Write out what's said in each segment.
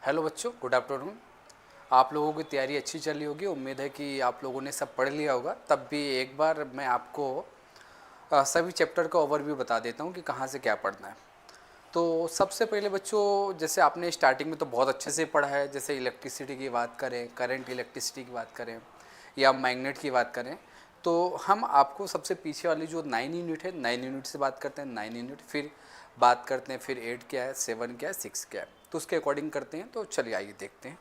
Hello बच्चों, good afternoon. आप लोगों की तैयारी अच्छी चल रही होगी। उम्मीद है कि आप लोगों ने सब पढ़ लिया होगा। तब भी एक बार मैं आपको सभी चैप्टर का ओवरव्यू बता देता हूँ कि कहाँ से क्या पढ़ना है। तो सबसे पहले बच्चों, जैसे आपने स्टार्टिंग में तो बहुत अच्छे से पढ़ा है। जैसे इलेक्ट्रिसिटी की बात करें, करंट इलेक्ट्रिसिटी की बात करें या मैग्नेट की बात करें, तो हम आपको सबसे पीछे वाली जो 9 यूनिट है, 9 यूनिट से बात करते हैं। 9 यूनिट फिर बात करते हैं, फिर 8 क्या है, 7 क्या है, 6 क्या है, तो उसके अकॉर्डिंग करते हैं। तो चलिए आइए देखते हैं।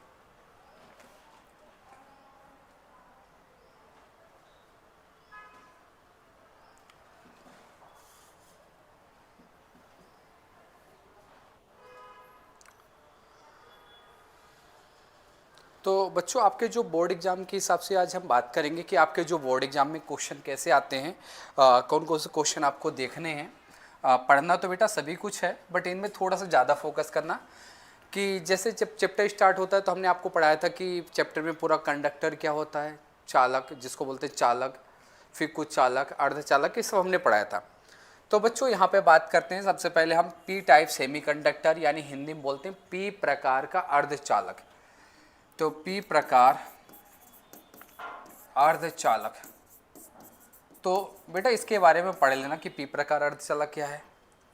तो बच्चों, आपके जो बोर्ड एग्जाम के हिसाब से आज हम बात करेंगे कि आपके जो बोर्ड एग्जाम में क्वेश्चन कैसे आते हैं, कौन कौन से क्वेश्चन आपको देखने हैं। पढ़ना तो बेटा सभी कुछ है, बट इनमें थोड़ा सा ज़्यादा फोकस करना। कि जैसे जब चैप्टर स्टार्ट होता है तो हमने आपको पढ़ाया था कि चैप्टर में पूरा कंडक्टर क्या होता है, चालक जिसको बोलते हैं चालक, फिर कुछ चालक, अर्धचालक, ये सब हमने पढ़ाया था। तो बच्चों यहाँ पे बात करते हैं। सबसे पहले हम पी टाइप सेमीकंडक्टर, यानी हिंदी में बोलते हैं पी प्रकार का अर्धचालक। तो पी प्रकार अर्धचालक, तो बेटा इसके बारे में पढ़ लेना कि पी प्रकार अर्धचालक क्या है।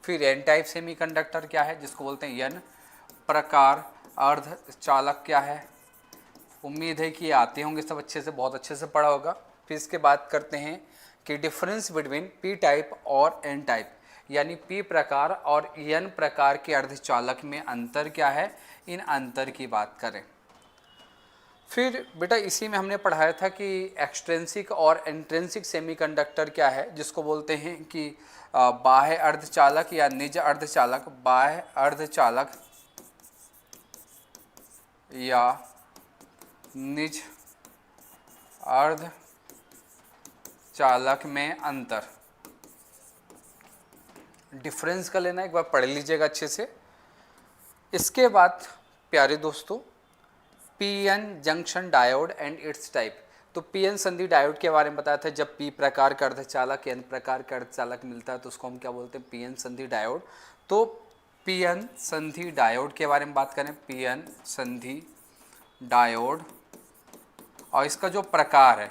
फिर एन टाइप सेमीकंडक्टर क्या है, जिसको बोलते हैं एन प्रकार अर्धचालक क्या है। उम्मीद है कि ये आते होंगे सब अच्छे से, बहुत अच्छे से पढ़ा होगा। फिर इसके बात करते हैं कि डिफरेंस बिटवीन पी टाइप और एन टाइप, यानी पी प्रकार और एन प्रकार के अर्धचालक में अंतर क्या है, इन अंतर की बात करें। फिर बेटा इसी में हमने पढ़ाया था कि एक्सट्रेंसिक और इंट्रिंसिक सेमीकंडक्टर क्या है, जिसको बोलते हैं कि बाह्य अर्धचालक या निज अर्धचालक, बाह्य अर्धचालक या निज अर्धचालक में अंतर। डिफरेंस का लेना, एक बार पढ़ लीजिएगा अच्छे से। इसके बाद प्यारे दोस्तों, PN junction diode and it's type. तो पीएन संधि डायोड के बारे में बताया था। जब पी प्रकार का अर्धचालक एन प्रकार का अर्धचालक मिलता है तो उसको हम क्या बोलते हैं, पीएन संधि डायोड। तो पीएन संधि डायोड के बारे में बात करें, पीएन संधि डायोड, और इसका जो प्रकार है,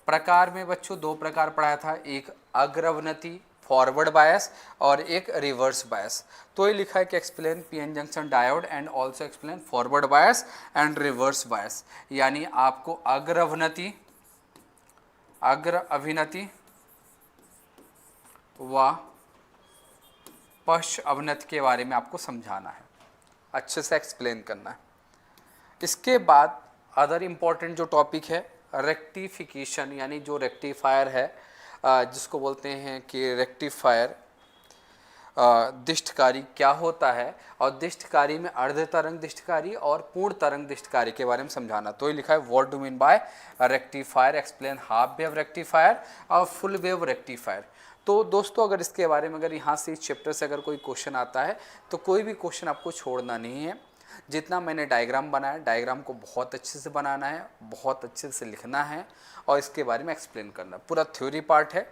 प्रकार में बच्चों दो प्रकार पढ़ाया था, एक अग्रवनति फॉरवर्ड बायस और एक रिवर्स बायस। तो ये लिखा है कि explain PN junction diode and also explain forward bias and reverse bias, यानी आपको अग्रवनति, अग्र अभिनति व पश्च अवनति के बारे में आपको समझाना है, अच्छे से एक्सप्लेन करना है। इसके बाद अदर इम्पॉर्टेंट जो टॉपिक है, रेक्टिफिकेशन, यानी जो रेक्टिफायर है, जिसको बोलते हैं कि रेक्टिफायर दिष्टकारी क्या होता है, और दिष्टकारी में अर्ध तरंग दिष्टकारी और पूर्ण तरंग दिष्टकारी के बारे में समझाना। तो ये लिखा है what do mean bye rectifier, explain half wave rectifier और फुल वेव रेक्टिफायर। तो दोस्तों अगर इसके बारे में, अगर यहाँ से इस चैप्टर से अगर कोई क्वेश्चन आता है तो कोई भी क्वेश्चन आपको छोड़ना नहीं है। जितना मैंने डायग्राम बनाया, डायग्राम को बहुत अच्छे से बनाना है, बहुत अच्छे से लिखना है और इसके बारे में एक्सप्लेन करना। पूरा थ्योरी पार्ट है,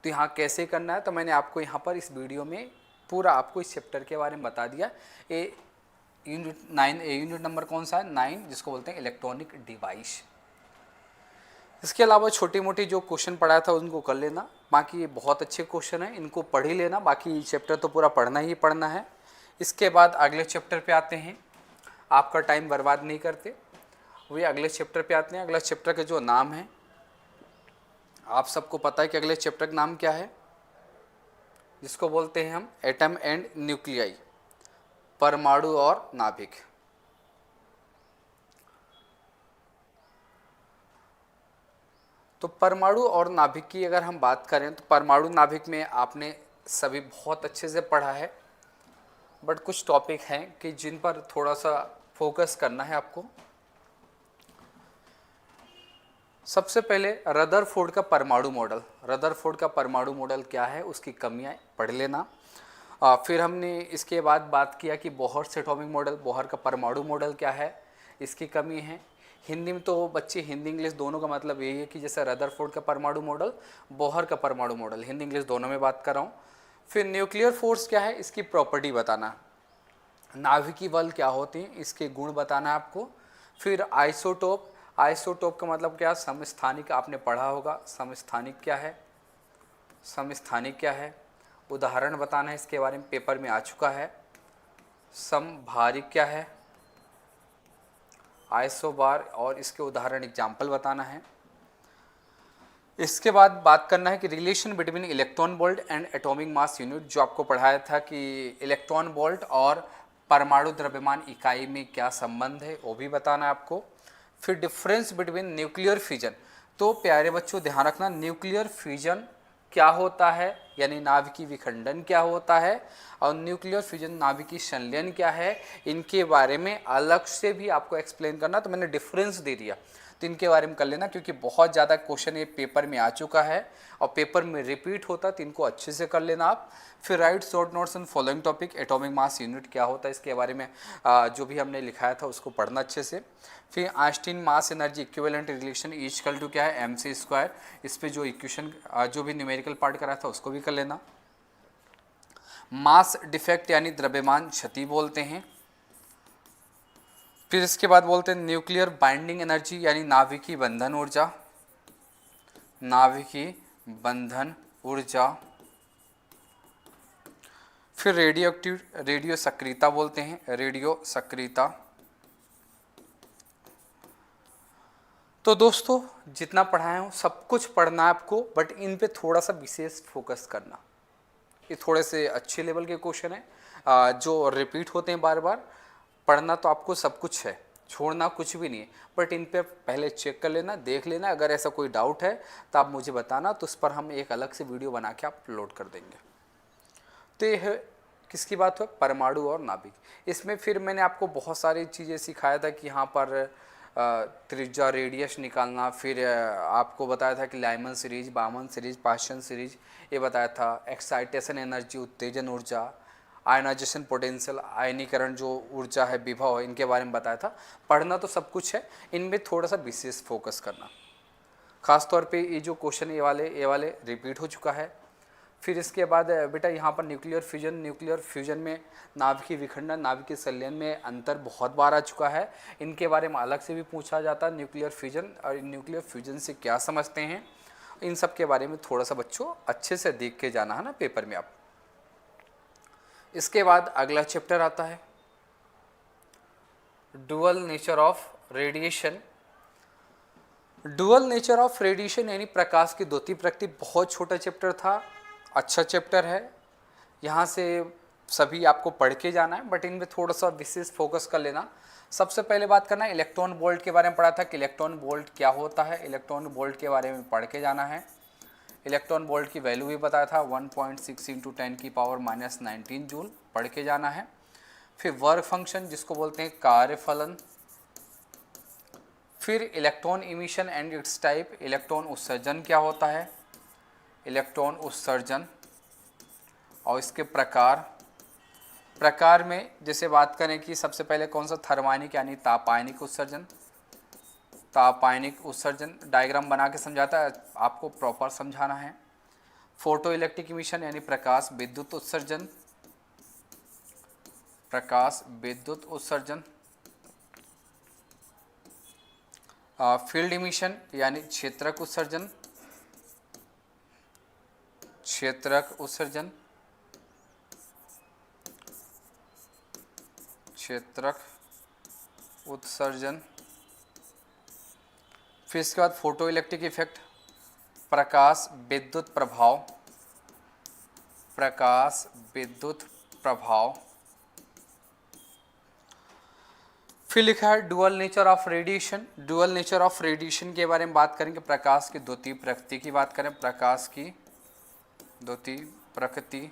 तो यहाँ कैसे करना है तो मैंने आपको यहाँ पर इस वीडियो में पूरा आपको इस चैप्टर के बारे में बता दिया। यूनिट 9, यूनिट नंबर कौन सा है, 9, जिसको बोलते हैं इलेक्ट्रॉनिक डिवाइस। इसके अलावा छोटी मोटी जो क्वेश्चन पढ़ाया था उनको कर लेना, बाकी ये बहुत अच्छे क्वेश्चन हैं, इनको पढ़ ही लेना। बाकी चैप्टर तो पूरा पढ़ना ही पढ़ना है। इसके बाद अगले चैप्टर पे आते हैं, आपका टाइम बर्बाद नहीं करते, वे अगले चैप्टर पे आते हैं। अगला चैप्टर का जो नाम है, आप सबको पता है कि अगले चैप्टर का नाम क्या है, जिसको बोलते हैं हम एटम एंड न्यूक्लियाई, परमाणु और नाभिक। तो परमाणु और नाभिक की अगर हम बात करें तो परमाणु नाभिक में आपने सभी बहुत अच्छे से पढ़ा है, बट कुछ टॉपिक हैं कि जिन पर थोड़ा सा फोकस करना है आपको। सबसे पहले रदरफोर्ड का परमाणु मॉडल, रदरफोर्ड का परमाणु मॉडल क्या है, उसकी कमियां पढ़ लेना। फिर हमने इसके बाद बात किया कि बोहर एटॉमिक मॉडल, बोहर का परमाणु मॉडल क्या है, इसकी कमी है। हिंदी में तो बच्चे हिंदी इंग्लिश दोनों का मतलब यही है कि जैसे रदरफोर्ड का परमाणु मॉडल, बोहर का परमाणु मॉडल, हिंदी इंग्लिश दोनों में बात कर रहा हूँ। फिर न्यूक्लियर फोर्स क्या है, इसकी प्रॉपर्टी बताना। नाभिकीय बल क्या होते हैं, इसके गुण बताना है आपको। फिर आइसोटोप, आइसोटोप का मतलब क्या, समस्थानिक, आपने पढ़ा होगा समस्थानिक क्या है, समस्थानिक क्या है, उदाहरण बताना है, इसके बारे में पेपर में आ चुका है। समभारिक क्या है, आइसोबार, और इसके उदाहरण एग्जाम्पल बताना है। इसके बाद बात करना है कि relation between electron volt and atomic mass unit, जो आपको पढ़ाया था कि इलेक्ट्रॉन वोल्ट और परमाणु द्रव्यमान इकाई में क्या संबंध है, वो भी बताना है आपको। फिर डिफरेंस बिटवीन न्यूक्लियर फ्यूजन, तो प्यारे बच्चों ध्यान रखना, न्यूक्लियर फ्यूजन क्या होता है, यानी नाभिकीय विखंडन क्या होता है, और न्यूक्लियर फ्यूजन नाभिकीय संलयन क्या है, इनके बारे में अलग से भी आपको एक्सप्लेन करना। तो मैंने डिफरेंस दे दिया, तो इनके बारे में कर लेना, क्योंकि बहुत ज़्यादा क्वेश्चन ये पेपर में आ चुका है और पेपर में रिपीट होता, तो इनको अच्छे से कर लेना आप। फिर right short notes and following topic, atomic mass unit क्या होता है, इसके बारे में जो भी हमने लिखाया था उसको पढ़ना अच्छे से। फिर Einstein mass energy equivalent relation equal to क्या है, mc², इस पे जो इक्वेशन जो भी न्यूमेरिकल पार्ट कराया था उसको भी कर लेना। मास डिफेक्ट यानी द्रव्यमान क्षति बोलते हैं। फिर इसके बाद बोलते हैं न्यूक्लियर बाइंडिंग एनर्जी यानी नाभिकीय बंधन ऊर्जा, नाभिकीय बंधन ऊर्जा। फिर रेडियो एक्टिव, रेडियो सक्रियता बोलते हैं, रेडियो सक्रियता। तो दोस्तों जितना पढ़ाया हूँ सब कुछ पढ़ना है आपको, बट इन पे थोड़ा सा विशेष फोकस करना। ये थोड़े से अच्छे लेवल के क्वेश्चन हैं जो रिपीट होते हैं बार बार। पढ़ना तो आपको सब कुछ है, छोड़ना कुछ भी नहीं है, बट इन पे पहले चेक कर लेना, देख लेना। अगर ऐसा कोई डाउट है तो आप मुझे बताना, तो उस पर हम एक अलग से वीडियो बना के अपलोड कर देंगे। तो ये है किसकी बात है, परमाणु और नाभिक। इसमें फिर मैंने आपको बहुत सारी चीज़ें सिखाया था कि यहाँ पर त्रिज्या रेडियस निकालना, फिर आपको बताया था कि लाइमन सीरीज, बामन सीरीज, पास्चन सीरीज, ये बताया था। एक्साइटेशन एनर्जी, उत्तेजन ऊर्जा, आयनाइजेशन पोटेंशियल, आयनीकरण जो ऊर्जा है, विभव है, इनके बारे में बताया था। पढ़ना तो सब कुछ है, इनमें थोड़ा सा विशेष फोकस करना। खास तौर पे ये जो क्वेश्चन ये वाले रिपीट हो चुका है। फिर इसके बाद बेटा यहाँ पर न्यूक्लियर फ्यूजन, न्यूक्लियर फ्यूजन में नाभिकीय विखंडन, नाभिकीय संलयन में अंतर बहुत बार आ चुका है। इनके बारे में अलग से भी पूछा जाता है, न्यूक्लियर फ्यूजन और न्यूक्लियर फ्यूजन से क्या समझते हैं, इन सब के बारे में थोड़ा सा बच्चों अच्छे से देख के जाना है ना पेपर में आप। इसके बाद अगला चैप्टर आता है dual nature of radiation. Dual nature of radiation यानी प्रकाश की द्वितीय प्रकृति, बहुत छोटा चैप्टर था, अच्छा चैप्टर है। यहाँ से सभी आपको पढ़ के जाना है, बट इनमें थोड़ा सा विशेष फोकस कर लेना। सबसे पहले बात करना है इलेक्ट्रॉन वोल्ट के बारे में पढ़ा था कि इलेक्ट्रॉन वोल्ट क्या होता है, इलेक्ट्रॉन वोल्ट के बारे में पढ़ के जाना है। इलेक्ट्रॉन वोल्ट की वैल्यू भी बताया था 1.6 × 10⁻⁻19 जूल, पढ़ के जाना है। फिर वर्क फंक्शन जिसको बोलते हैं कार्यफलन। फिर electron emission and it's type, electron उत्सर्जन क्या होता है, इलेक्ट्रॉन उत्सर्जन और इसके प्रकार। प्रकार में जैसे बात करें कि सबसे पहले कौन सा, थर्मायनिक यानी तापायनिक उत्सर्जन, तापायनिक उत्सर्जन डायग्राम बना के समझाता है, आपको प्रॉपर समझाना है। फोटो इलेक्ट्रिक इमिशन यानी प्रकाश विद्युत उत्सर्जन, प्रकाश विद्युत उत्सर्जन। फील्ड इमिशन यानी क्षेत्रक उत्सर्जन, क्षेत्रक उत्सर्जन, क्षेत्रक उत्सर्जन। फिर इसके बाद फोटो इलेक्ट्रिक इफेक्ट, प्रकाश विद्युत प्रभाव, प्रकाश विद्युत प्रभाव। फिर लिखा है dual nature of radiation. Dual nature of radiation के बारे में बात करेंगे, प्रकाश की द्वितीय प्रकृति की बात करें, प्रकाश की द्वितीय प्रकृति।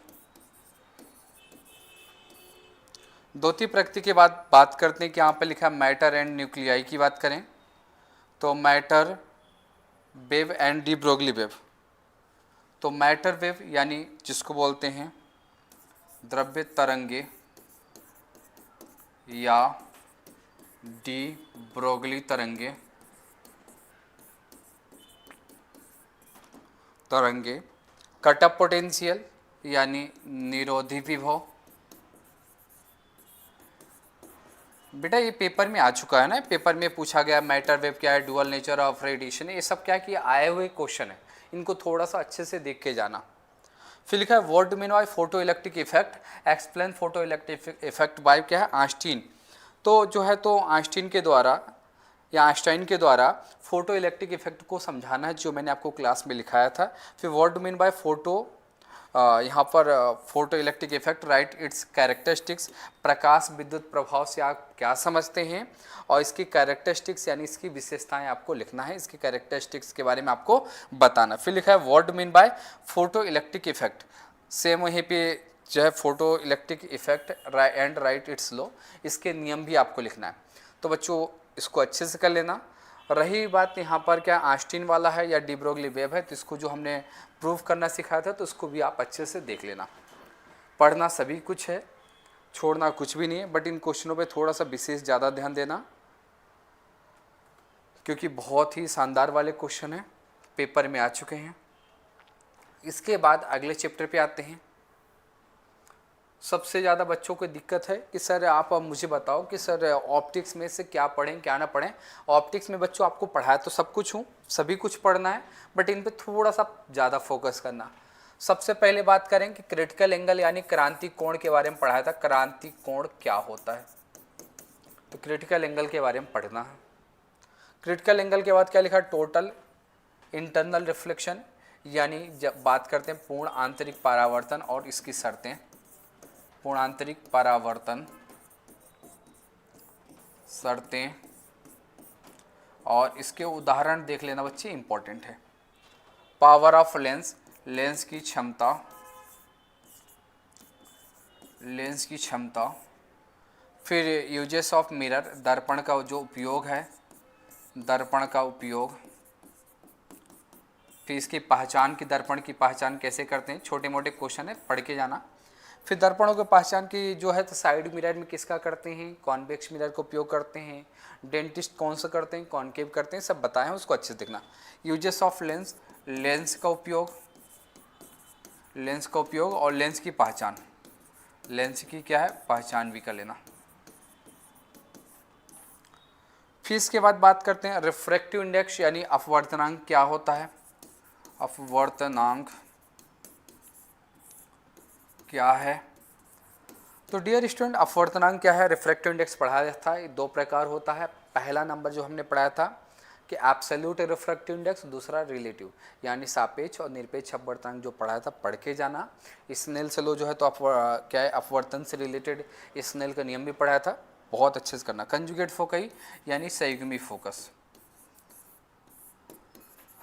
द्वितीय प्रकृति के बाद बात करते हैं कि यहाँ पे लिखा है मैटर एंड न्यूक्लियाई की बात करें तो matter wave and de Broglie wave. तो मैटर वेव यानी जिसको बोलते हैं द्रव्य तरंगे या डी ब्रोगली तरंगे, तरंगे। कटअप पोटेंशियल यानी निरोधी विभव, बेटा ये पेपर में आ चुका है ना, पेपर में पूछा गया मैटर वेव क्या है, डुअल नेचर ऑफ रेडिएशन, ये सब क्या है कि आए हुए क्वेश्चन है, इनको थोड़ा सा अच्छे से देख के जाना। फिर लिखा है what do mean by photo electric effect, explain photo electric effect bye क्या है, आइंस्टीन। तो जो है तो आइंस्टीन के द्वारा या आइंस्टाइन के द्वारा फोटो इलेक्ट्रिक इफेक्ट को समझाना है, जो मैंने आपको क्लास में लिखाया था। फिर what do mean by photo, यहाँ पर photo electric effect, right its characteristics, प्रकाश विद्युत प्रभाव से आप क्या समझते हैं, और इसकी कैरेक्टरिस्टिक्स यानी इसकी विशेषताएं आपको लिखना है, इसकी कैरेक्टरिस्टिक्स के बारे में आपको बताना। फिर लिखा है what do mean by photo electric effect, same वहीं पे जो है photo electric effect and right it's law, इसके नियम भी आपको लिखना है। तो बच्चों इसको अच्छे से कर लेना। रही बात यहाँ पर क्या आइंस्टीन वाला है या डी ब्रोगली वेव है, तो इसको जो हमने प्रूव करना सिखाया था तो उसको भी आप अच्छे से देख लेना। पढ़ना सभी कुछ है, छोड़ना कुछ भी नहीं है, बट इन क्वेश्चनों पे थोड़ा सा विशेष ज़्यादा ध्यान देना, क्योंकि बहुत ही शानदार वाले क्वेश्चन हैं, पेपर में आ चुके हैं। इसके बाद अगले चैप्टर पे आते हैं। सबसे ज़्यादा बच्चों को दिक्कत है कि सर आप अब मुझे बताओ कि सर ऑप्टिक्स में से क्या पढ़ें क्या ना पढ़ें। ऑप्टिक्स में बच्चों आपको पढ़ाया तो सब कुछ हूँ, सभी कुछ पढ़ना है, बट इन पे थोड़ा सा ज़्यादा फोकस करना। सबसे पहले बात करें कि क्रिटिकल एंगल यानी क्रांति कोण के बारे में पढ़ाया था, क्रांति कोण क्या होता है, तो क्रिटिकल एंगल के बारे में पढ़ना है। क्रिटिकल एंगल के बाद क्या लिखा, टोटल इंटरनल रिफ्लेक्शन, यानी जब बात करते हैं पूर्ण आंतरिक परावर्तन और इसकी शर्तें, पूर्ण आंतरिक परावर्तन शर्तें, और इसके उदाहरण देख लेना बच्चे, इंपॉर्टेंट है। पावर ऑफ लेंस, लेंस की क्षमता, लेंस की क्षमता। फिर यूजेस ऑफ मिरर, दर्पण का जो उपयोग है, दर्पण का उपयोग। फिर इसकी पहचान की, दर्पण की पहचान कैसे करते हैं, छोटे मोटे क्वेश्चन है, पढ़ के जाना। फिर दर्पणों की पहचान की जो है तो साइड मिरर में किसका करते हैं, कॉन्वेक्स मिरर का उपयोग करते हैं, डेंटिस्ट कौन सा करते हैं, कॉनकेव करते हैं, सब बताए हैं, उसको अच्छे से देखना। यूजेस ऑफ लेंस, लेंस का उपयोग, लेंस का उपयोग और लेंस की पहचान, लेंस की क्या है पहचान भी कर लेना। फिर इसके बाद बात करते हैं रिफ्रैक्टिव इंडेक्स यानी अपवर्तनांक क्या होता है, अपवर्तनांक क्या है। तो डियर स्टूडेंट अपवर्तनांक क्या है, रिफ्रैक्टिव इंडेक्स पढ़ाया था, ये दो प्रकार होता है। पहला नंबर जो हमने पढ़ाया था कि एब्सोल्यूट रिफ्रैक्टिव इंडेक्स, दूसरा रिलेटिव यानी सापेक्ष और निरपेक्ष अपवर्तनांक जो पढ़ाया था, पढ़ के जाना। स्नेल से लो जो है तो क्या है अपवर्तन से रिलेटेड स्नेल का नियम भी पढ़ाया था, बहुत अच्छे से करना। कंजुगेट फोकस यानी संयुग्मी फोकस,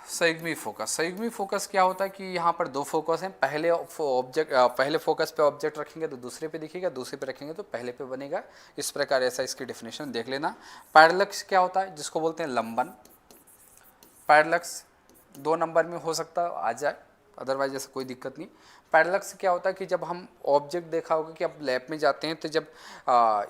संयुग्मी फोकस, संयुग्मी फोकस क्या होता है कि यहाँ पर दो फोकस हैं, पहले ऑब्जेक्ट, पहले फोकस पे ऑब्जेक्ट रखेंगे तो दूसरे पे दिखेगा, दूसरे पे रखेंगे तो पहले पे बनेगा, इस प्रकार ऐसा इसकी डेफिनेशन देख लेना। पैरेलक्स क्या होता है, जिसको बोलते हैं लंबन। पैरेलक्स दो नंबर में हो सकता है आ जाए, अदरवाइज ऐसा कोई दिक्कत नहीं। पैरेलक्स क्या होता है कि जब हम ऑब्जेक्ट देखा होगा कि अब लैब में जाते हैं तो जब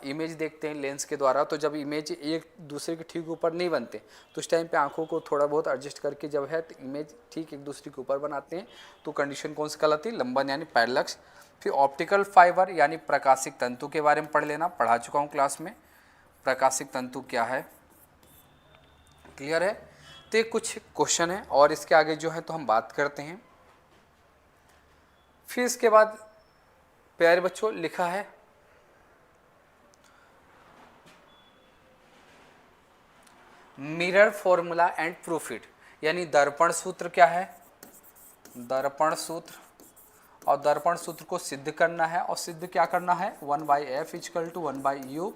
इमेज देखते हैं लेंस के द्वारा, तो जब इमेज एक दूसरे के ठीक ऊपर नहीं बनते तो उस टाइम पे आंखों को थोड़ा बहुत एडजस्ट करके जब है तो इमेज ठीक एक दूसरे के ऊपर बनाते हैं, तो कंडीशन कौन सी कहलाती है, लंबन यानी पैरेलक्स। फिर ऑप्टिकल फाइबर यानी प्रकाशिक तंतु के बारे में पढ़ लेना, पढ़ा चुका हूँ क्लास में, प्रकाशिक तंतु क्या है, क्लियर है। तो ये कुछ क्वेश्चन है और इसके आगे जो है तो हम बात करते हैं। फिर इसके बाद प्यारे बच्चों लिखा है mirror formula and proof it, यानी दर्पण सूत्र क्या है, दर्पण सूत्र, और दर्पण सूत्र को सिद्ध करना है, और सिद्ध क्या करना है, 1/f = 1/u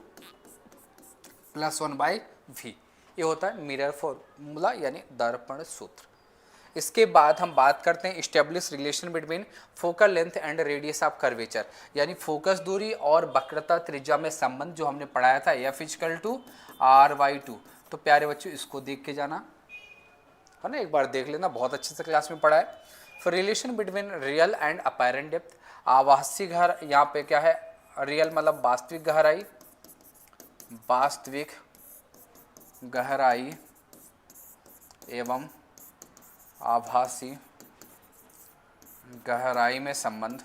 + 1/v, ये होता है मिरर फॉर्मूला यानी दर्पण सूत्र। इसके बाद हम बात करते हैं establish relation between focal length and radius of curvature, यानी फोकस दूरी और वक्रता त्रिज्या में संबंध जो हमने पढ़ाया था, f = r/2। तो प्यारे बच्चों इसको देख के जाना है ना, एक बार देख लेना, बहुत अच्छे से क्लास में पढ़ा है। फिर relation between real and apparent depth, आभासी गहर, यहाँ पे क्या है रियल मतलब वास्तविक गहराई, वास्तविक गहराई एवं आभासी गहराई में संबंध,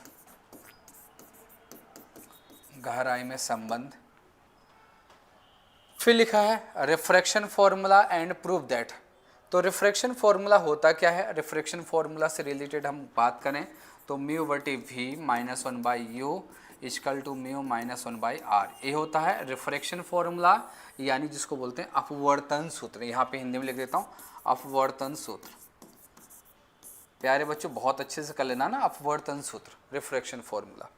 गहराई में संबंध। फिर लिखा है refraction formula and prove that. तो रिफ्रैक्शन फॉर्मूला होता क्या है, रिफ्रैक्शन फॉर्मूला से रिलेटेड हम बात करें तो म्यू बटे v minus one by u equal to mu minus one by R, ये होता है रिफ्रैक्शन फॉर्मूला, यानी जिसको बोलते हैं अपवर्तन सूत्र। यहाँ पे हिंदी में लिख देता हूँ अपवर्तन सूत्र। प्यारे बच्चों बहुत अच्छे से कर लेना ना, अपवर्तन सूत्र रिफ्रैक्शन फॉर्मूला।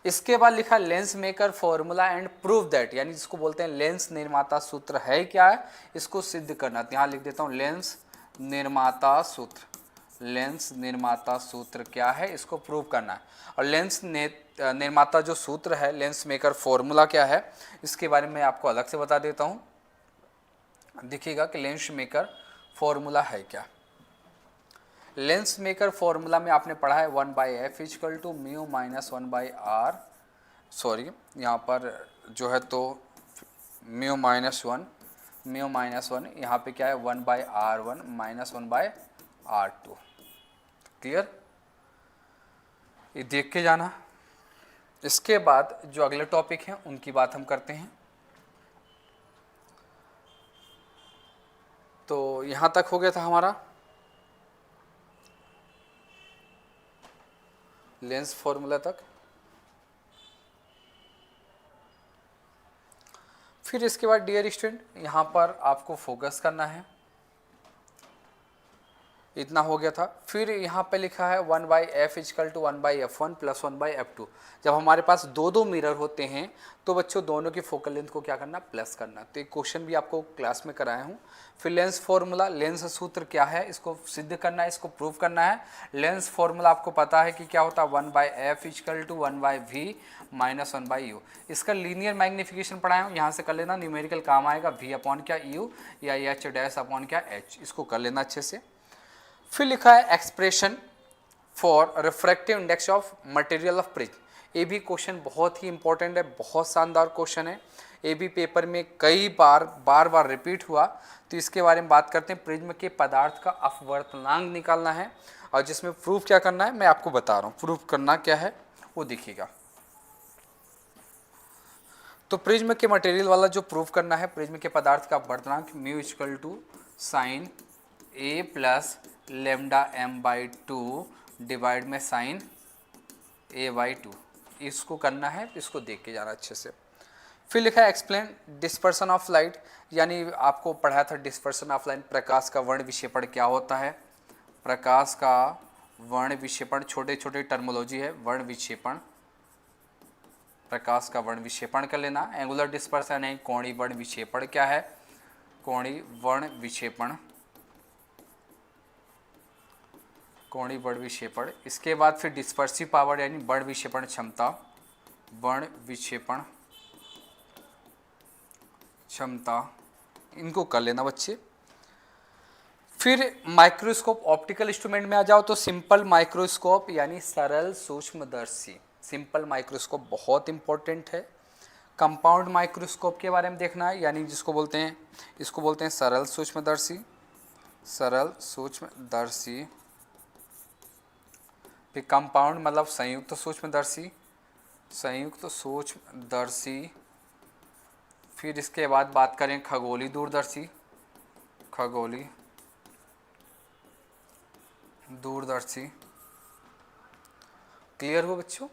इसके बाद लिखा lens maker formula and prove that, यानी जिसको बोलते हैं लेंस निर्माता सूत्र है क्या है, इसको सिद्ध करना। तो यहाँ लिख देता हूँ लेंस निर्माता सूत्र, लेंस निर्माता सूत्र क्या है, इसको प्रूव करना है। और लेंस निर्माता जो सूत्र है, लेंस मेकर फॉर्मूला क्या है, इसके बारे में आपको अलग से बता देता हूँ। देखिएगा कि लेंस मेकर फॉर्मूला है क्या। लेंस मेकर फॉर्मूला में आपने पढ़ा है 1/f equal to mu minus 1/r, sorry यहाँ पर जो है तो म्यू माइनस वन यहाँ पे क्या है 1/r1 माइनस 1/r2। क्लियर, ये देख के जाना। इसके बाद जो अगले टॉपिक हैं उनकी बात हम करते हैं। तो यहाँ तक हो गया था हमारा लेंस फॉर्मूला तक। फिर इसके बाद डियर स्टूडेंट यहाँ पर आपको फोकस करना है, इतना हो गया था। फिर यहाँ पे लिखा है 1/f is equal to 1/f1 plus 1/f2। जब हमारे पास दो दो मिरर होते हैं तो बच्चों दोनों की फोकल लेंथ को क्या करना, प्लस करना। तो एक क्वेश्चन भी आपको क्लास में कराया हूँ। फिर लेंस फॉर्मूला, लेंस सूत्र क्या है, इसको सिद्ध करना है, इसको प्रूव करना है। लेंस फॉर्मूला आपको पता है कि क्या होता है 1/f is equal to 1/v minus 1/u। इसका लीनियर मैग्नीफिकेशन पढ़ाया हूँ, यहाँ से कर लेना, न्यूमेरिकल काम आएगा v अपॉन क्या u या h डैश अपॉन क्या h, इसको कर लेना अच्छे से। फिर लिखा है expression for refractive index of material of prism. ये भी क्वेश्चन बहुत ही इंपॉर्टेंट है, बहुत शानदार क्वेश्चन है। ये भी पेपर में कई बार रिपीट हुआ। तो इसके बारे में बात करते हैं। प्रिज्म के पदार्थ का अपवर्तनांक निकालना है और जिसमें प्रूफ क्या करना है मैं आपको बता रहा हूँ। प्रूफ करना क्या है वो देखिएगा। तो प्रिज्म के मटेरियल वाला जो प्रूफ करना है, प्रिज्म के पदार्थ का अपवर्तनांक mu equal to sine A plus lambda m/2 divide में साइन a/2, इसको करना है, इसको देख के जाना अच्छे से। फिर लिखा है एक्सप्लेन डिस्पर्सन ऑफ लाइट, यानी आपको पढ़ाया था डिस्पर्सन ऑफ लाइट, प्रकाश का वर्ण विक्षेपण क्या होता है। प्रकाश का वर्ण विक्षेपण, छोटे छोटे टर्मोलॉजी है, वर्ण विक्षेपण, प्रकाश का वर्ण विक्षेपण कर लेना। एंगुलर डिस्पर्सन है, कोणीय वर्ण विक्षेपण क्या है, कोणीय वर्ण विक्षेपण, कोणीय वर्ण विक्षेपण। इसके बाद फिर डिस्पर्सिव पावर यानी वर्ण विक्षेपण क्षमता, वर्ण विक्षेपण क्षमता, इनको कर लेना बच्चे। फिर माइक्रोस्कोप, ऑप्टिकल इंस्ट्रूमेंट में आ जाओ तो सिंपल माइक्रोस्कोप यानी सरल सूक्ष्मदर्शी, सिंपल माइक्रोस्कोप बहुत इंपॉर्टेंट है। कंपाउंड माइक्रोस्कोप के बारे में देखना है, यानी जिसको बोलते हैं, इसको बोलते हैं सरल सूक्ष्मदर्शी, सरल सूक्ष्मदर्शी। फिर कंपाउंड मतलब संयुक्त सूक्ष्मदर्शी, संयुक्त सूक्ष्मदर्शी। फिर इसके बाद बात करें खगोलीय दूरदर्शी, खगोलीय दूरदर्शी। क्लियर हो बच्चों,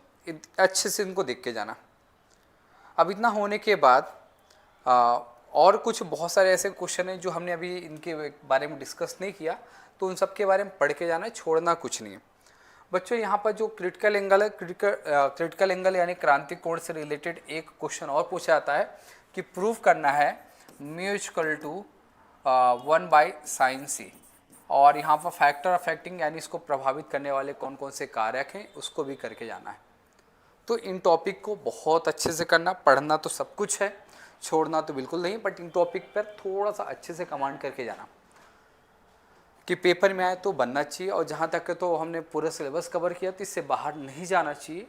अच्छे से इनको देख के जाना। अब इतना होने के बाद और कुछ बहुत सारे ऐसे क्वेश्चन हैं जो हमने अभी इनके बारे में डिस्कस नहीं किया, तो उन सब के बारे में पढ़ के जाना है, छोड़ना कुछ नहीं है बच्चों। यहाँ पर जो क्रिटिकल एंगल है, क्रिटिकल एंगल यानी क्रांतिक कोण से रिलेटेड एक क्वेश्चन और पूछा जाता है कि प्रूफ करना है mu equal to 1/sin c, और यहाँ पर फैक्टर अफेक्टिंग यानी इसको प्रभावित करने वाले कौन कौन से कारक हैं उसको भी करके जाना है। तो इन टॉपिक को बहुत अच्छे से करना, पढ़ना तो सब कुछ है, छोड़ना तो बिल्कुल नहीं, बट इन टॉपिक पर थोड़ा सा अच्छे से कमांड करके जाना कि पेपर में आए तो बनना चाहिए। और जहाँ तक तो हमने पूरा सिलेबस कवर किया तो इससे बाहर नहीं जाना चाहिए।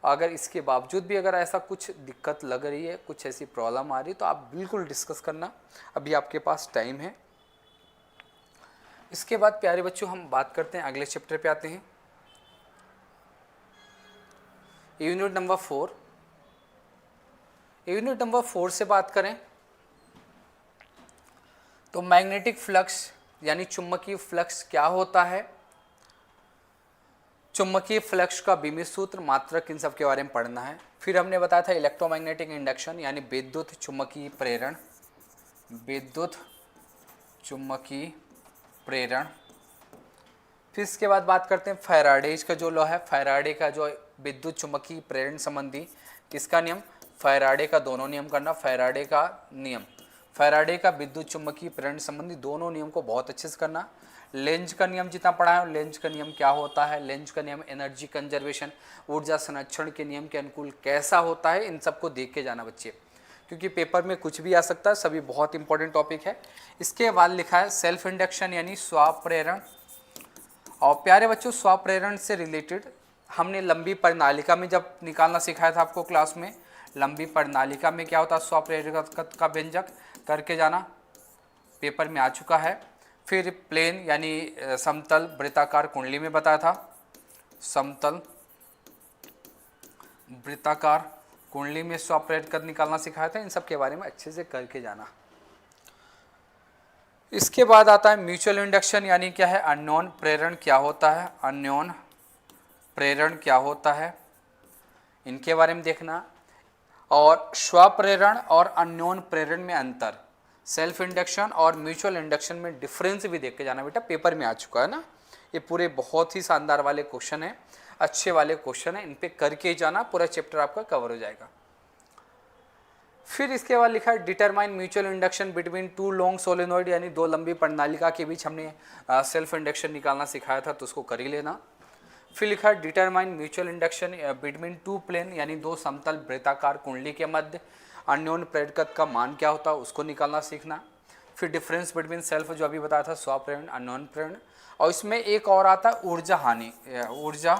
अगर इसके बावजूद भी अगर ऐसा कुछ दिक्कत लग रही है, कुछ ऐसी प्रॉब्लम आ रही है, तो आप बिल्कुल डिस्कस करना, अभी आपके पास टाइम है। इसके बाद प्यारे बच्चों हम बात करते हैं, अगले चैप्टर पे आते हैं, यूनिट नंबर 4। यूनिट नंबर 4 से बात करें तो मैग्नेटिक फ्लक्स यानी चुंबकीय फ्लक्स क्या होता है, चुंबकीय फ्लक्स का बीमित सूत्र, मात्रक, इन सब के बारे में पढ़ना है। फिर हमने बताया था इलेक्ट्रोमैग्नेटिक इंडक्शन यानी विद्युत चुंबकीय प्रेरण, विद्युत चुंबकीय प्रेरण। फिर इसके बाद बात करते हैं फैराडेज का जो लॉ है, फैराडे का जो विद्युत चुंबकीय प्रेरण संबंधी किसका नियम, फैराडे का दोनों नियम करना, फैराडे का नियम, फैराडे का विद्युत चुंबकीय प्रेरण संबंधी दोनों नियम को बहुत अच्छे से करना। लेंज का नियम जितना पढ़ा है, लेंज का नियम क्या होता है, लेंज का नियम एनर्जी कंजर्वेशन, ऊर्जा संरक्षण के नियम के अनुकूल कैसा होता है, इन सबको देख के जाना बच्चे, क्योंकि पेपर में कुछ भी आ सकता है, सभी बहुत इंपॉर्टेंट टॉपिक है। इसके बाद लिखा है सेल्फ इंडक्शन यानी स्वप्रेरण। और प्यारे बच्चों, स्वप्रेरण से रिलेटेड हमने लंबी प्रणालिका में जब निकालना सिखाया था आपको क्लास में, लंबी प्रणालिका में क्या होता है स्वप्रेरकत्व का व्यंजक, करके जाना, पेपर में आ चुका है। फिर प्लेन यानी समतल वृत्ताकार कुंडली में बताया था, समतल वृत्ताकार कुंडली में स्वप्रेरकत्व निकालना सिखाया था, इन सब के बारे में अच्छे से करके जाना। इसके बाद आता है म्यूचुअल इंडक्शन यानी क्या है, अन्योन प्रेरण क्या होता है, अन्योन प्रेरण क्या होता है, इनके बारे में देखना। और स्वप्रेरण और अन्योन प्रेरण में अंतर, सेल्फ इंडक्शन और म्यूचुअल इंडक्शन में डिफरेंस भी देख के जाना बेटा, पेपर में आ चुका है ना। ये पूरे बहुत ही शानदार वाले क्वेश्चन है, अच्छे वाले क्वेश्चन है, इन पे करके जाना, पूरा चैप्टर आपका कवर हो जाएगा। फिर इसके बाद लिखा है determine mutual induction between to long solenoid यानी दो लंबी प्रणालिका के बीच हमने सेल्फ इंडक्शन निकालना सिखाया था, तो उसको कर ही लेना। फिर लिखा है determine mutual induction between two plane यानी दो समतल वृत्ताकार कुंडली के मध्य अन्योन प्रेरकत्व का मान क्या होता है, उसको निकालना सीखना। फिर डिफरेंस बिटवीन सेल्फ जो अभी बताया था, स्वप्रेरण अन्योन प्रेरण। और इसमें एक और आता है ऊर्जा हानि, ऊर्जा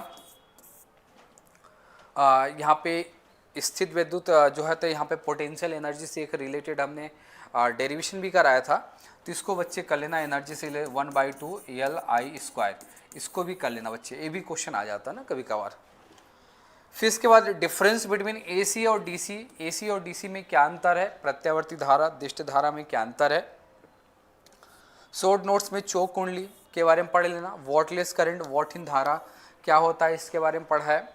यहाँ पे स्थित विद्युत जो है, तो यहाँ पे पोटेंशियल एनर्जी से एक रिलेटेड हमने डेरिवेशन भी कराया था, तो इसको बच्चे कर लेना, एनर्जी से 1/2 LI², इसको भी कर लेना बच्चे, ये भी क्वेश्चन आ जाता है ना कभी कभार। फिर इसके बाद डिफरेंस बिटवीन AC और DC, AC और DC में क्या अंतर है, प्रत्यावर्ती धारा दिष्ट धारा में क्या अंतर है। शॉर्ट नोट्स में चौक कुंडली के बारे में पढ़ लेना, वॉटलेस करंट वॉटहीन धारा क्या होता है, इसके बारे में पढ़ा है।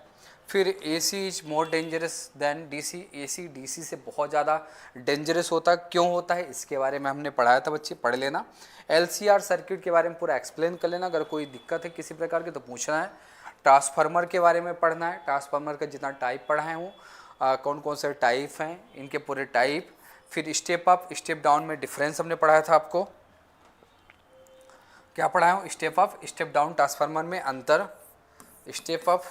फिर AC is more dangerous than DC, AC DC से बहुत ज़्यादा डेंजरस होता है, क्यों होता है, इसके बारे में हमने पढ़ाया था बच्चे, पढ़ लेना। LCR सर्किट के बारे में पूरा एक्सप्लेन कर लेना, अगर कोई दिक्कत है किसी प्रकार की तो पूछना है। ट्रांसफार्मर के बारे में पढ़ना है, ट्रांसफार्मर का जितना टाइप पढ़ाए हूँ, कौन कौन से टाइप हैं, इनके पूरे टाइप। फिर स्टेप अप स्टेप डाउन में डिफरेंस हमने पढ़ाया था आपको, क्या पढ़ाया हूँ, step up step down transformer में अंतर, स्टेप अप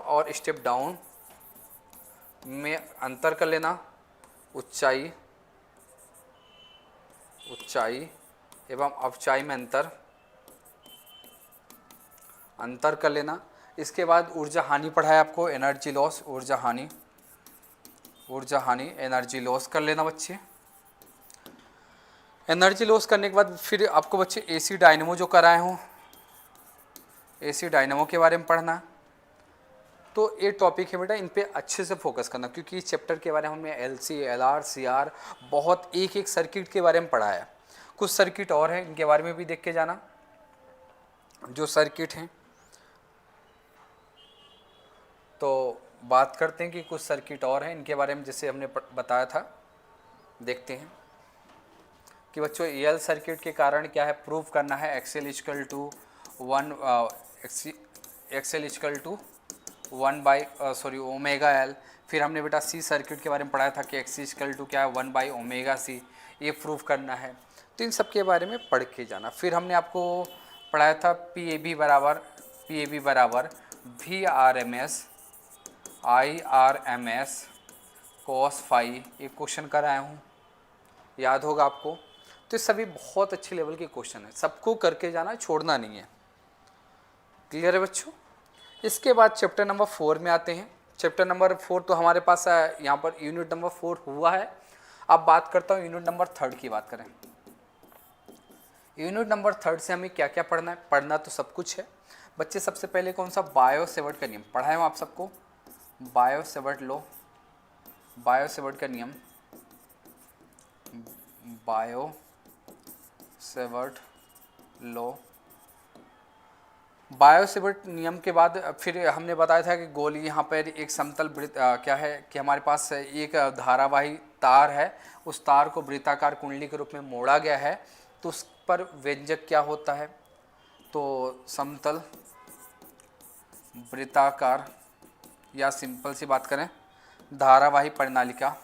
और स्टेप डाउन में अंतर कर लेना, ऊंचाई एवं अवचाई में अंतर कर लेना। इसके बाद ऊर्जा हानि पढ़ाया आपको, एनर्जी लॉस, ऊर्जा हानि एनर्जी लॉस कर लेना बच्चे। एनर्जी लॉस करने के बाद फिर आपको बच्चे AC डायनेमो जो कराए हों, AC डायनेमो के बारे में पढ़ना। तो ये टॉपिक है बेटा, इन पे अच्छे से फोकस करना, क्योंकि इस चैप्टर के बारे में हमने LC LR CR बहुत एक एक सर्किट के बारे में पढ़ा है। कुछ सर्किट और हैं, इनके बारे में भी देख के जाना, जो सर्किट हैं। तो बात करते हैं कि कुछ सर्किट और हैं, इनके बारे में जैसे हमने बताया था, देखते हैं कि बच्चों EL सर्किट के कारण क्या है, प्रूव करना है XL = 1/ω_L। फिर हमने बेटा C सर्किट के बारे में पढ़ाया था कि XC = क्या है, 1/ωc, ये प्रूव करना है। तो इन सब के बारे में पढ़ के जाना। फिर हमने आपको पढ़ाया था PAB बराबर VRMS IRMS cos phi, एक क्वेश्चन कराया हूँ, याद होगा आपको। तो ये सभी बहुत अच्छे लेवल के क्वेश्चन है, सबको करके जाना, छोड़ना नहीं है। क्लियर है बच्चों। इसके बाद चैप्टर नंबर 4 में आते हैं। चैप्टर नंबर 4 तो हमारे पास यहाँ पर यूनिट नंबर 4 हुआ है। अब बात करता हूँ यूनिट नंबर 3 की बात करें। यूनिट नंबर 3 से हमें क्या क्या पढ़ना है, पढ़ना तो सब कुछ है बच्चे। सबसे पहले कौन सा, बायो-सेवर्ट का नियम पढ़ाए हूँ आप सबको, बायो-सेवर्ट लॉ, बायो-सेवर्ट का नियम, bio Savart law. Bio Savart नियम के बाद फिर हमने बताया था कि गोली यहाँ पर एक समतल वृत्त क्या है कि हमारे पास एक धारावाही तार है, उस तार को वृत्ताकार कुंडली के रूप में मोड़ा गया है, तो उस पर व्यंजक क्या होता है, तो समतल वृत्ताकार या सिंपल सी बात करें धारावाही परिनालिका,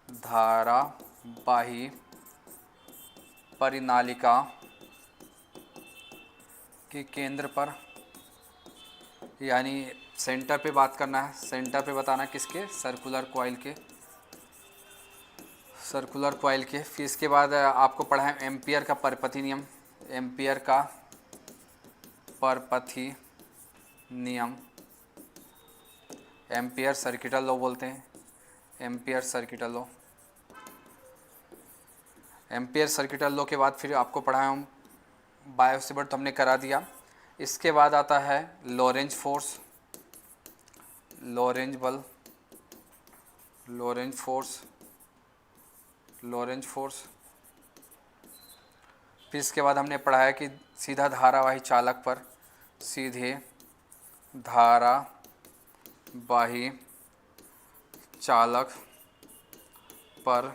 धारावाही परिनालिका के केंद्र पर, यानी सेंटर पे बात करना है, सेंटर पे बताना किसके, सर्कुलर कॉइल के, सर्कुलर कॉइल के। फिर इसके बाद आपको पढ़ा है एम्पियर का परपथी नियम, एम्पियर का परपथी नियम, एम्पियर सर्किटल लॉ बोलते हैं, ampere circuital law. Ampere circuital law के बाद फिर आपको पढ़ाया हम बायो सेवर्ट तो हमने करा दिया। इसके बाद आता है लॉरेंज फोर्स, लॉरेंज बल, लॉरेंज फोर्स, लॉरेंज फोर्स। फिर इसके बाद हमने पढ़ाया कि सीधा धारावाही चालक पर, सीधे धारावाही चालक पर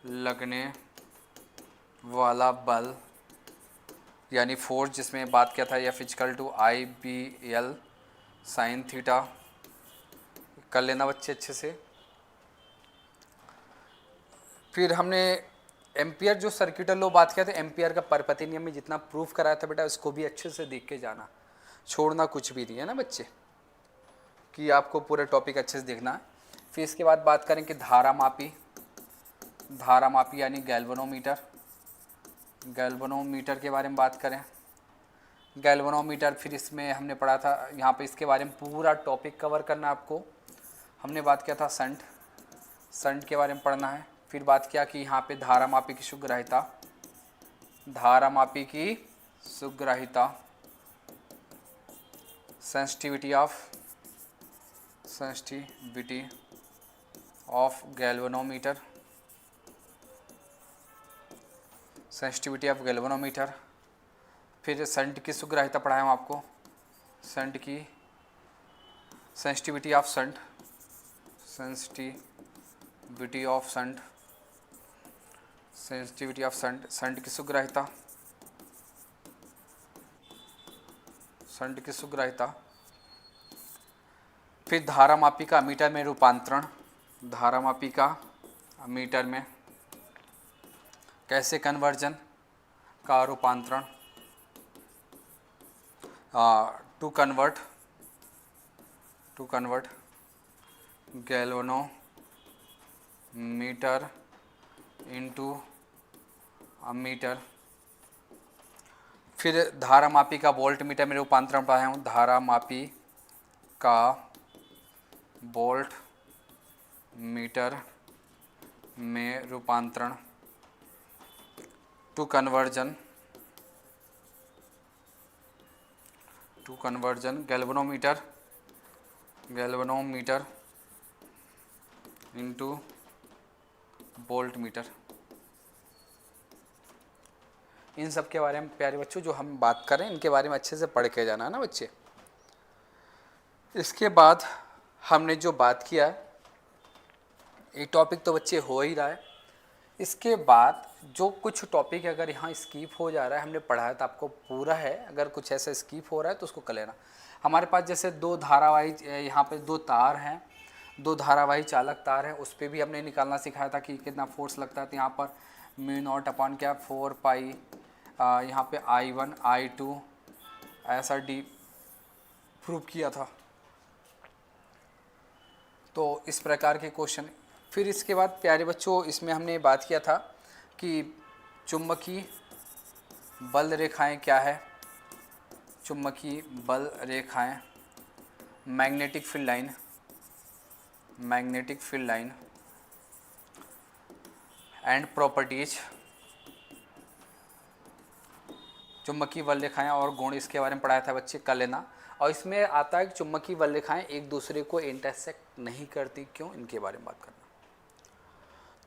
लगने वाला बल यानी फोर्स, जिसमें बात किया था F equal to IBL sine theta, कर लेना बच्चे अच्छे से। फिर हमने एम्पियर जो सर्किटल लॉ बात किया था, एम्पियर का परपथी नियम में जितना प्रूफ कराया था बेटा उसको भी अच्छे से देख के जाना, छोड़ना कुछ भी नहीं है ना बच्चे, कि आपको पूरा टॉपिक अच्छे से देखना है। फिर इसके बाद बात करें कि धारामापी, धारामापी यानी गैल्वेनोमीटर, गैल्वेनोमीटर के बारे में बात करें, गैल्वेनोमीटर। फिर इसमें हमने पढ़ा था यहाँ पे इसके बारे में पूरा टॉपिक कवर करना आपको। हमने बात किया था संट, संट के बारे में पढ़ना है। फिर बात किया कि यहाँ पे धारामापी की सुग्राह्यता, धारामापी की सुग्राह्यता, sensitivity of galvanometer, sensitivity of galvanometer. फिर संट की सुग्राह्यता पढ़ाया हम आपको, संट की sensitivity of shunt, sensitivity of shunt, sensitivity of shunt, shunt की सुग्राह्यता, संट की सुग्राह्यता। फिर धारामापी का मीटर में रूपांतरण, धारामापी का मीटर में कैसे कन्वर्जन का रूपांतरण, to convert galvanometer into meter. फिर धारामापी का वोल्ट मीटर में रूपांतरण पाया हूँ, धारामापी का वोल्ट मीटर में रूपांतरण, to conversion galvanometer into volt meter. इन सब के बारे में प्यारे बच्चों जो हम बात करें इनके बारे में अच्छे से पढ़ के जाना है ना बच्चे। इसके बाद हमने जो बात किया ये टॉपिक तो बच्चे हो ही रहा है। इसके बाद जो कुछ टॉपिक अगर यहाँ स्किप हो जा रहा है, हमने पढ़ाया था आपको पूरा है, अगर कुछ ऐसा स्किप हो रहा है तो उसको कर लेना। हमारे पास जैसे दो धारावाही, यहाँ पे दो तार हैं, दो धारावाही चालक तार हैं, उस पर भी हमने निकालना सिखाया था कि कितना फोर्स लगता है। तो यहाँ पर म्यू नॉट अपॉन क्या 4 पाई, यहाँ पे I1 I2 ऐसा डी प्रूव किया था। तो इस प्रकार के क्वेश्चन। फिर इसके बाद प्यारे बच्चों इसमें हमने बात किया था कि चुंबकीय बल रेखाएं क्या है, चुंबकीय बल रेखाएं, magnetic field line, magnetic field line and properties, चुंबकीय बल रेखाएं और गुण, इसके बारे में पढ़ाया था बच्चे, कर लेना। और इसमें आता है कि चुंबकीय बल रेखाएं एक दूसरे को इंटरसेक्ट नहीं करती, क्यों, इनके बारे में बात करना।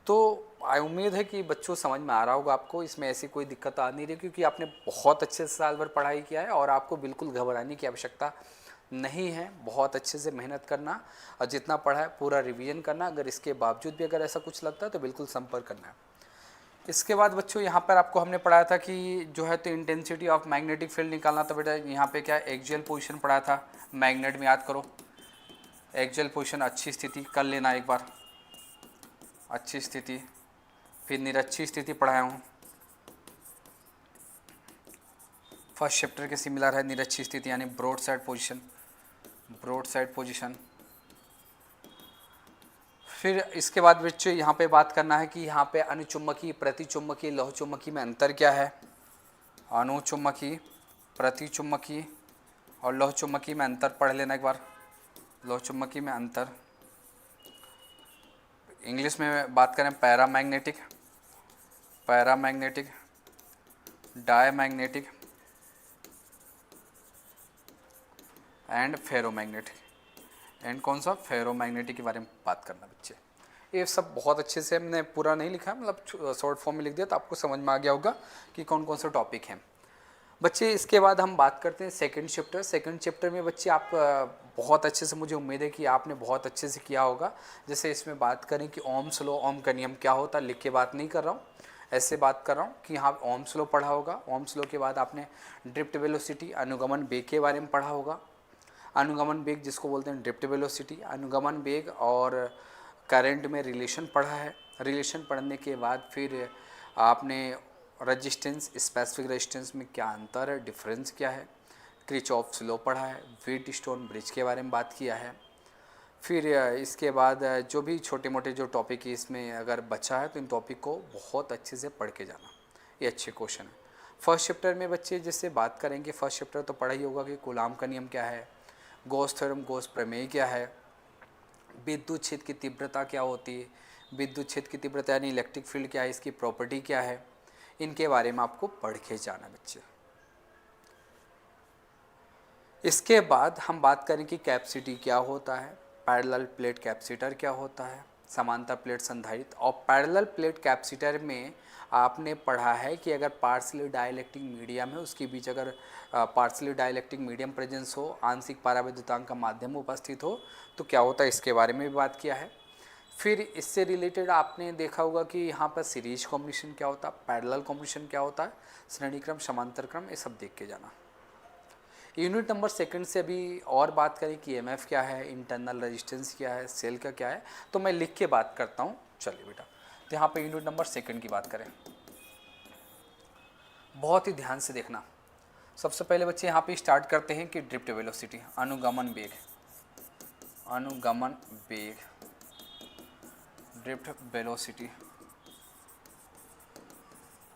तो उम्मीद है कि बच्चों समझ में आ रहा होगा आपको, इसमें ऐसी कोई दिक्कत आ नहीं रही, क्योंकि आपने बहुत अच्छे से साल भर पढ़ाई किया है और आपको बिल्कुल घबराने की आवश्यकता नहीं है। बहुत अच्छे से मेहनत करना और जितना पढ़ा है पूरा रिवीजन करना। अगर इसके बावजूद भी अगर ऐसा कुछ लगता है तो बिल्कुल संपर्क करना है। इसके बाद बच्चों यहाँ पर आपको हमने पढ़ाया था कि जो है तो इंटेंसिटी ऑफ मैग्नेटिक फील्ड निकालना था। बेटा यहाँ पे क्या एक्सियल पोजीशन पढ़ाया था मैग्नेट में, याद करो। एक्सियल पोजीशन अच्छी स्थिति कर लेना एक बार, अच्छी स्थिति। फिर निरक्षी स्थिति पढ़ाया हूँ, फर्स्ट चैप्टर के सिमिलर है। निरक्षी स्थिति यानी broad side position, broad side position. फिर इसके बाद बच्चों यहाँ पे बात करना है कि यहाँ पे अनुचुम्बकीय, प्रतिचुम्बकीय, लौहचुम्बकीय में अंतर क्या है। अनुचुम्बकीय, प्रतिचुम्बकीय और लौहचुम्बकीय में अंतर पढ़ लेना एक बार। लौहचुम्बकीय में अंतर, इंग्लिश में बात करें paramagnetic, paramagnetic, diamagnetic and ferromagnetic. And कौन सा, फेरोमैग्नेटिक के बारे में बात करना बच्चे। ये सब बहुत अच्छे से हमने पूरा नहीं लिखा है, मतलब शॉर्ट फॉर्म में लिख दिया, तो आपको समझ में आ गया होगा कि कौन कौन से टॉपिक हैं बच्चे। इसके बाद हम बात करते हैं सेकंड चैप्टर। सेकंड चैप्टर में बच्चे आप बहुत अच्छे से, मुझे उम्मीद है कि आपने बहुत अच्छे से किया होगा। जैसे इसमें बात करें कि ओम्स लॉ, ओम का नियम क्या होता है, लिख के बात नहीं कर रहा हूँ, ऐसे बात कर रहा हूँ कि यहाँ ओम्स लॉ पढ़ा होगा। ओम्स लॉ के बाद आपने ड्रिफ्ट वेलोसिटी, अनुगमन वेग के बारे में पढ़ा होगा। अनुगमन वेग जिसको बोलते हैं ड्रिफ्ट वेलोसिटी, अनुगमन वेग और करंट में रिलेशन पढ़ा है। रिलेशन पढ़ने के बाद फिर आपने रेजिस्टेंस, स्पेसिफिक रेजिस्टेंस में क्या अंतर है, डिफरेंस क्या है, किरचॉफ्स लॉ पढ़ा है, व्हीटस्टोन ब्रिज के बारे में बात किया है। फिर इसके बाद जो भी छोटे मोटे जो टॉपिक है इसमें अगर बचा है तो इन टॉपिक को बहुत अच्छे से पढ़ के जाना, ये अच्छे क्वेश्चन है। फर्स्ट चैप्टर में बच्चे जैसे बात करेंगे, फर्स्ट चैप्टर तो पढ़ा ही होगा कि कूलाम का नियम क्या है, गॉस थ्योरम, गॉस प्रमेय क्या है, विद्युत क्षेत्र की तीव्रता क्या होती है, विद्युत क्षेत्र की तीव्रता यानी इलेक्ट्रिक फील्ड क्या है, इसकी प्रॉपर्टी क्या है, इनके बारे में आपको पढ़ के जाना बच्चे। इसके बाद हम बात करें कि कैपेसिटी क्या होता है, पैरेलल प्लेट कैपेसिटर क्या होता है, समांतर प्लेट संधारित्र। और पैरेलल प्लेट कैपेसिटर में आपने पढ़ा है कि अगर पार्शियली डाइलेक्ट्रिक मीडियम है, उसके बीच अगर पार्शियली डाइलेक्ट्रिक मीडियम प्रेजेंस हो, आंशिक परावैद्युतांक का माध्यम उपस्थित हो तो क्या होता है, इसके बारे में भी बात किया है। फिर इससे रिलेटेड आपने देखा होगा कि यहाँ पर सीरीज कॉम्बिनेशन क्या होता है, पैरेलल कॉम्बिनेशन क्या होता है, श्रेणी क्रम, समांतर क्रम, ये सब देख के जाना। यूनिट नंबर सेकंड से अभी और बात करें कि ईएमएफ क्या है, इंटरनल रेजिस्टेंस क्या है, सेल का क्या है, तो मैं लिख के बात करता हूँ। चलिए बेटा, तो यहाँ पे यूनिट नंबर सेकंड की बात करें, बहुत ही ध्यान से देखना। सबसे पहले बच्चे यहाँ पे स्टार्ट करते हैं कि ड्रिफ्ट वेलोसिटी, अनुगमन वेग, अनुगमन वेग, ड्रिफ्ट वेलोसिटी,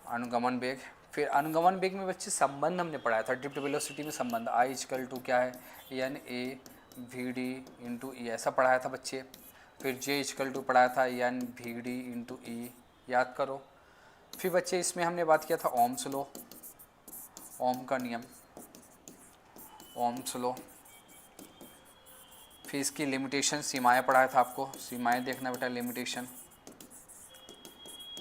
अनुगमन वेग। फिर अनुगमन वेग में बच्चे संबंध हमने पढ़ाया था, ड्रिफ्ट वेलोसिटी में संबंध आई इक्वल टू क्या है, N A V D into E, ऐसा पढ़ाया था बच्चे। फिर जे इक्वल टू पढ़ाया था एन वी डी इंटू ई, याद करो। फिर बच्चे इसमें हमने बात किया था ओम्स लॉ, ओम का नियम, ओम्स लॉ। फिर इसकी लिमिटेशन, सीमाएँ पढ़ाया था आपको, सीमाएँ देखना बेटा, लिमिटेशन।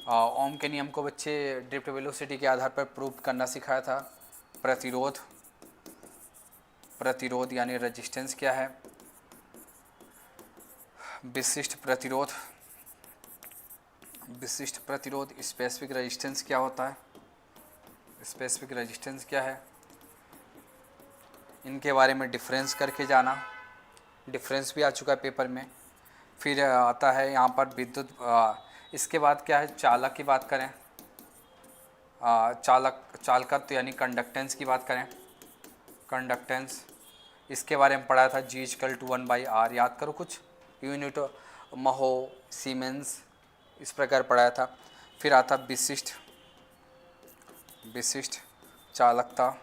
ओम के नियम को बच्चे ड्रिफ्ट वेलोसिटी के आधार पर प्रूव करना सिखाया था। प्रतिरोध, प्रतिरोध यानी रेजिस्टेंस क्या है, विशिष्ट प्रतिरोध, विशिष्ट प्रतिरोध, स्पेसिफिक रेजिस्टेंस क्या होता है, स्पेसिफिक रेजिस्टेंस क्या है, इनके बारे में डिफरेंस करके जाना, डिफरेंस भी आ चुका है पेपर में। फिर आता है यहाँ पर विद्युत, इसके बाद क्या है, चालक की बात करें, चालक, चालकत्व यानी कंडक्टेंस की बात करें, कंडक्टेंस, इसके बारे में पढ़ा था, जी इक्वल टू 1/r, याद करो कुछ यूनिट, महो, सीमेंस, इस प्रकार पढ़ाया था। फिर आता विशिष्ट, विशिष्ट चालकता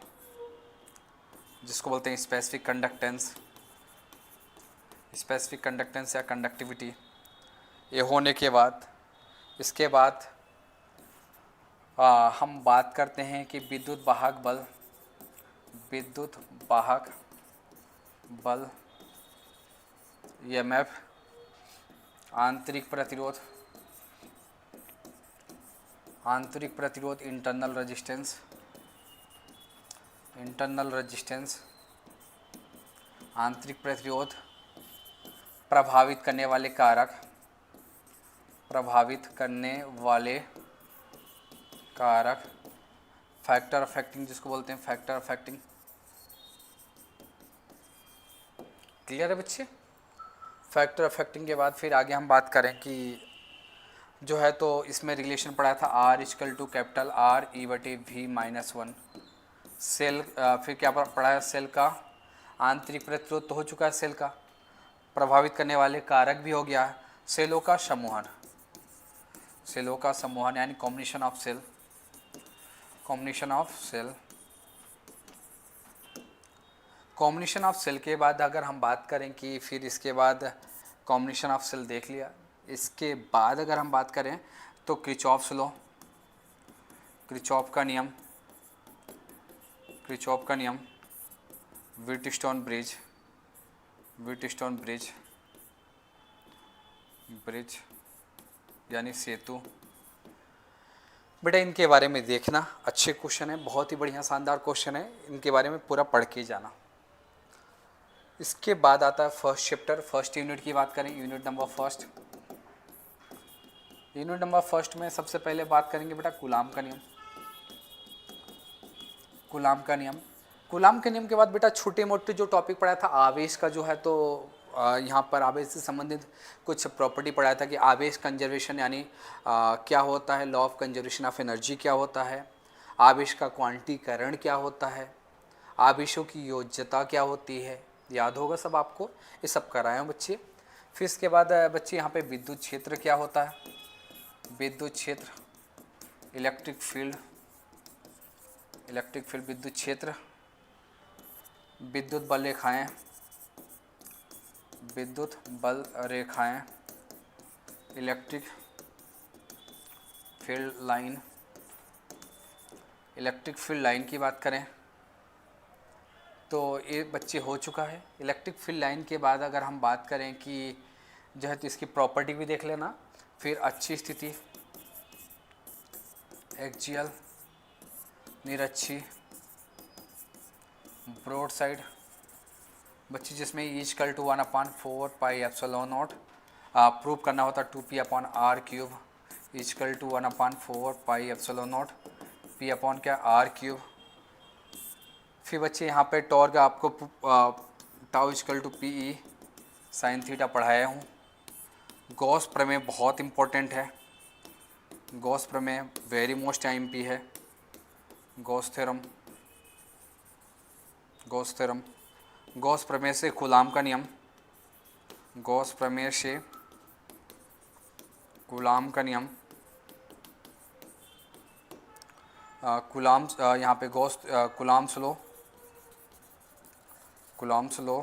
जिसको बोलते हैं स्पेसिफिक कंडक्टेंस, स्पेसिफिक कंडक्टेंस या कंडक्टिविटी। ये होने के बाद इसके बाद हम बात करते हैं कि विद्युत वाहक बल, विद्युत वाहक बल, ईएमएफ, आंतरिक प्रतिरोध, आंतरिक प्रतिरोध, इंटरनल रेजिस्टेंस, इंटरनल रेजिस्टेंस, आंतरिक प्रतिरोध, प्रभावित करने वाले कारक, प्रभावित करने वाले कारक, फैक्टर अफेक्टिंग जिसको बोलते हैं फैक्टर अफेक्टिंग। क्लियर है बच्चे? फैक्टर अफेक्टिंग के बाद फिर आगे हम बात करें कि जो है तो इसमें रिलेशन पढ़ा था R equal to capital R E/V-1 cell. फिर क्या पढ़ा है? सेल का आंतरिक प्रतिरोध तो हो चुका है, सेल का प्रभावित करने वाले कारक भी हो गया है, सेलों का समूहन, सेलों का समूहन यानी combination of cell, combination of cell. Combination of cell के बाद अगर हम बात करें कि फिर इसके बाद कॉम्बिनेशन ऑफ सेल देख लिया, इसके बाद अगर हम बात करें तो किरचॉफ्स लॉ, किरचॉफ का नियम, किरचॉफ का नियम, Wheatstone bridge, Wheatstone bridge, bridge यानी सेतु। बेटा इनके बारे में देखना, अच्छे क्वेश्चन है, बहुत ही बढ़िया शानदार क्वेश्चन है, इनके बारे में पूरा पढ़ के जाना। इसके बाद आता है फर्स्ट चैप्टर, फर्स्ट यूनिट की बात करें, unit number first. Unit number first में सबसे पहले बात करेंगे बेटा कूलाम का नियम, कूलाम का नियम। कूलाम के नियम के बाद बेटा छोटे मोटे जो टॉपिक पढ़ाया था आवेश का जो है तो यहाँ पर आवेश से संबंधित कुछ प्रॉपर्टी पढ़ाया था कि आवेश कंजर्वेशन यानी क्या होता है, law of conservation of energy क्या होता है, आवेश का क्वांटीकरण क्या होता है, आवेशों की योज्यता क्या होती है, याद होगा सब आपको, ये सब कराए हैं बच्चे। फिर इसके बाद बच्चे यहाँ पे विद्युत क्षेत्र क्या होता है, विद्युत क्षेत्र, इलेक्ट्रिक फील्ड, इलेक्ट्रिक फील्ड विद्युत क्षेत्र, विद्युत बल रेखाएँ, विद्युत बल रेखाएँ, electric field line, electric field line की बात करें तो ये बच्चे हो चुका है। इलेक्ट्रिक फील्ड लाइन के बाद अगर हम बात करें कि जो है तो इसकी प्रॉपर्टी भी देख लेना, फिर अच्छी स्थिति, एक्सियल, निरक्षी, ब्रॉड साइड बच्चे जिसमें equal to 1/4 pi epsilon naught prove करना होता 2p/r³ equal to 1/4 pi epsilon naught p upon क्या r³। फिर बच्चे यहाँ पे टॉर्क आपको tau equal to PE sine theta पढ़ाया हूँ। गॉस प्रमेय बहुत इम्पोर्टेंट है, गॉस प्रमेय वेरी मोस्ट IMP है, Gauss theorem, Gauss theorem, Gauss प्रमेय से कूलाम का नियम, गॉस प्रमेय से कूलाम का नियम, कूलाम यहाँ पे Gauss coulombs law, coulombs law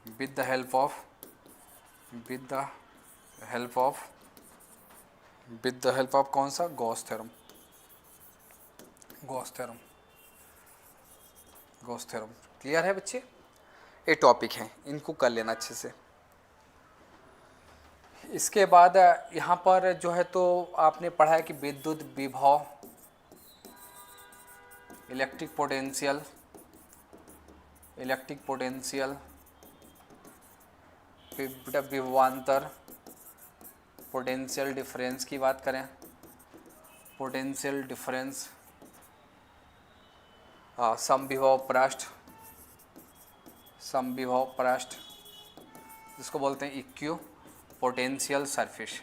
with the help of, with the help of, with the help of कौन सा, Gauss theorem, Gauss theorem, Gauss theorem. Clear है बच्चे? ये टॉपिक हैं, इनको कर लेना अच्छे से। इसके बाद यहाँ पर जो है तो आपने पढ़ा है कि विद्युत विभव, इलेक्ट्रिक पोटेंशियल, इलेक्ट्रिक पोटेंशियल, विभवांतर, पोटेंशियल डिफरेंस की बात करें, पोटेंशियल डिफरेंस, समविभव पृष्ठ, समविभव पृष्ठ जिसको बोलते हैं इक्यू पोटेंशियल सरफेस,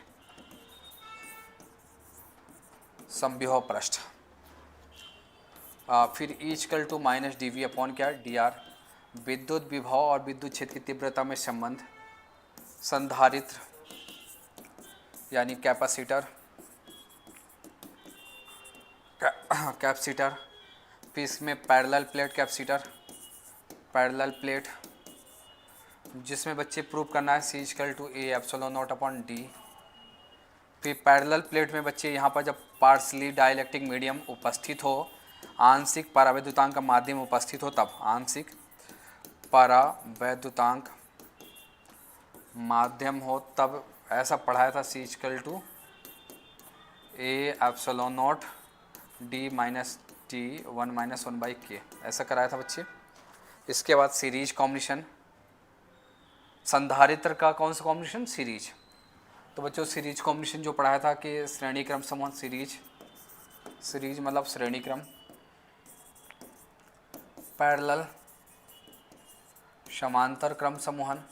समविभव पृष्ठ। फिर इक्वल टू -dV अपॉन क्या dr, विद्युत विभव और विद्युत क्षेत्र की तीव्रता में संबंध, संधारित्र यानी कैपेसिटर, कैपेसिटर, फिर इसमें parallel plate capacitor, parallel plate जिसमें बच्चे प्रूव करना है C equal to A epsilon naught upon D। फिर पैरेलल प्लेट में बच्चे यहाँ पर जब पार्सली डाइलेक्ट्रिक मीडियम उपस्थित हो, आंशिक परावैद्युतांक का माध्यम उपस्थित हो तब, आंशिक परावैद्युतांक माध्यम हो तब, ऐसा पढ़ाया था C equal to A epsilon naught D minus t 1-1/k ऐसा कराया था बच्चे। इसके बाद सीरीज कॉम्बिनेशन, संधारित्र का कौन सा कॉम्बिनेशन, सीरीज। तो बच्चों सीरीज कॉम्बिनेशन जो पढ़ाया था कि श्रेणी क्रम संबंध, सीरीज मतलब श्रेणी क्रम, पैरेलल समांतर क्रम समूहन।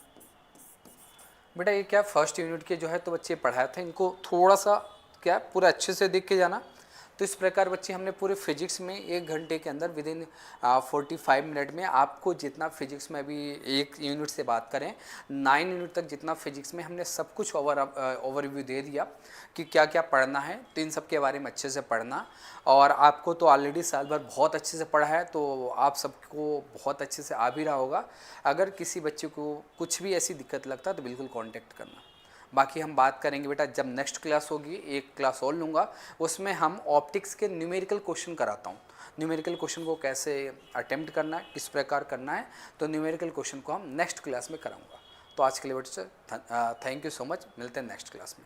बेटा ये क्या फर्स्ट यूनिट के जो है तो बच्चे पढ़ाए थे, इनको थोड़ा सा क्या पूरा अच्छे से देख के जाना। तो इस प्रकार बच्चे हमने पूरे फिजिक्स में 1 घंटे के अंदर विदिन 45 मिनट में आपको जितना फिजिक्स में अभी 1 यूनिट से बात करें 9 यूनिट तक जितना फिजिक्स में हमने सब कुछ ओवरव्यू दे दिया कि क्या क्या पढ़ना है। तो इन सब के बारे में अच्छे से पढ़ना, और आपको तो ऑलरेडी साल भर बहुत अच्छे से पढ़ा है तो आप सबको बहुत अच्छे से आ भी रहा होगा। अगर किसी बच्चे को कुछ भी ऐसी दिक्कत लगता है तो बिल्कुल कॉन्टेक्ट करना। बाकी हम बात करेंगे बेटा जब नेक्स्ट क्लास होगी, एक क्लास और लूँगा, उसमें हम ऑप्टिक्स के न्यूमेरिकल क्वेश्चन कराता हूँ। न्यूमेरिकल क्वेश्चन को कैसे अटेम्प्ट करना है, किस प्रकार करना है, तो न्यूमेरिकल क्वेश्चन को हम नेक्स्ट क्लास में कराऊंगा। तो आज के लिए बेटा थैंक यू सो मच, मिलते हैं नेक्स्ट क्लास में।